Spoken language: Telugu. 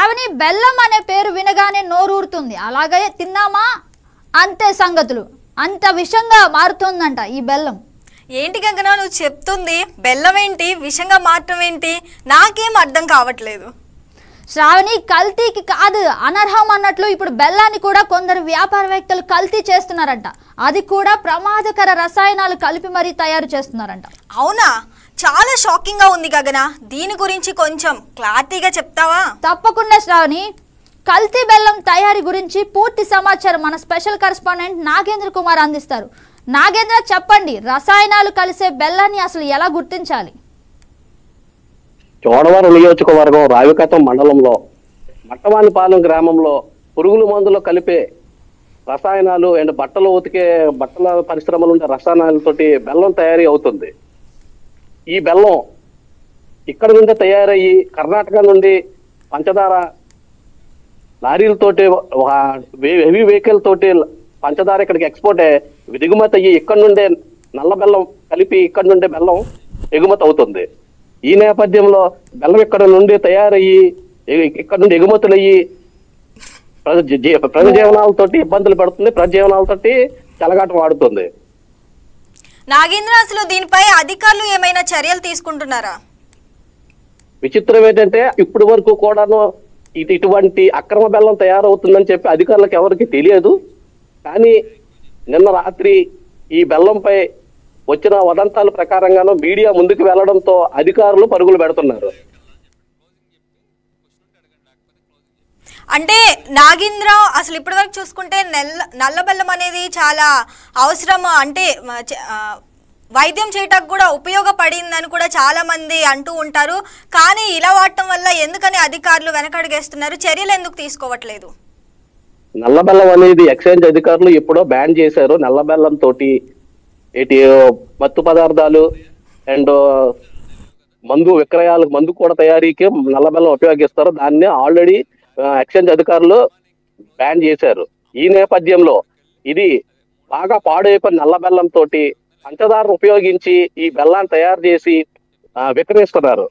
శ్రావణి, బెల్లం అనే పేరు వినగానే నోరూరుతుంది. అలాగే తిన్నామా అంతే సంగతులు. అంత విషంగా మారుతుందంట ఈ బెల్లం. ఏంటి గంగనా నువ్వు చెప్తుంది? బెల్లం ఏంటి విషంగా మారటం ఏంటి? నాకేం అర్థం కావట్లేదు. శ్రావణి, కల్తీకి కాదు అనర్హం అన్నట్లు ఇప్పుడు బెల్లాన్ని కూడా కొందరు వ్యాపారవేత్తలు కల్తీ చేస్తున్నారంట. అది కూడా ప్రమాదకర రసాయనాలు కలిపి మరీ తయారు చేస్తున్నారంట. అవునా? చాలా షాకింగ్ గా ఉంది గగనా. దీని గురించి కొంచెం క్లారిటీగా చెప్తావా? తప్పకుండా శ్రావణి. కల్తీ బెల్లం తయారీ గురించి పూర్తి సమాచారం మన స్పెషల్ కరెస్పాండెంట్ నాగేంద్ర కుమార్ అందిస్తారు. నాగేంద్ర, చెప్పండి, రసాయనాలు కలిసే బెల్లాన్ని అసలు ఎలా గుర్తించాలి? చోడవరం నియోజకవర్గం రావికతం మండలంలో మట్టవానిపాలెం గ్రామంలో పురుగుల మందులు కలిపే రసాయనాలు అండ్ బట్టల పరిశ్రమలు ఉండే రసాయనాలతోటి బెల్లం తయారీ అవుతుంది. ఈ బెల్లం ఇక్కడ నుండి తయారయ్యి కర్ణాటక నుండి పంచదార లారీలతోటి హెవీ వెహికల్ తోటి పంచదార ఇక్కడికి ఎక్స్పోర్ట్ దిగుమతి అయ్యి ఇక్కడ నుండే నల్ల బెల్లం కలిపి ఇక్కడ నుండే బెల్లం ఎగుమతి అవుతుంది. ఈ నేపథ్యంలో బెల్లం ఇక్కడ నుండి తయారయ్యి ఇక్కడ నుండి ఎగుమతులు అయ్యి ప్రజాజీవనాలతోటి ఇబ్బందులు పడుతుంది, ప్రజాజీవనాలతోటి చెలగాటం ఆడుతుంది. నాగేంద్ర, అసలు దీనిపై అధికారులు ఏమైనా చర్యలు తీసుకుంటున్నారా? విచిత్రం ఏంటంటే ఇప్పటి వరకు కూడాను ఇటువంటి అక్రమ బెల్లం తయారవుతుందని చెప్పి అధికారులకు ఎవరికి తెలియదు. కానీ నిన్న రాత్రి ఈ బెల్లంపై వచ్చిన వదంతాల ప్రకారంగానూ మీడియా ముందుకు వెళ్లడంతో అధికారులు పరుగులు పెడుతున్నారు. అంటే నాగేంద్ర, అసలు ఇప్పటి వరకు చూసుకుంటే నల్ల బెల్లం అనేది చాలా అవసరం, అంటే వైద్యం చేయటానికి కూడా ఉపయోగపడిందని కూడా చాలా మంది అంటూ ఉంటారు. కానీ ఇలా వాడటం వల్ల ఎందుకని అధికారులు వెనకడుగేస్తున్నారు? చర్యలు ఎందుకు తీసుకోవట్లేదు? నల్ల బెల్లం అనేది ఎక్సైజ్ అధికారులు ఎప్పుడో బ్యాన్ చేశారు. నల్ల బెల్లం తోటి మత్తు పదార్థాలు అండ్ మందు కూడా తయారీకి నల్ల బెల్లం ఉపయోగిస్తారు. దాన్ని ఆల్రెడీ ఎక్సైజ్ అధికారులు బ్యాన్ చేశారు. ఈ నేపథ్యంలో ఇది బాగా పాడైపోయిన నల్ల బెల్లం తోటి పంచదార ఉపయోగించి ఈ బెల్లాన్ని తయారు చేసి విక్రయిస్తున్నారు.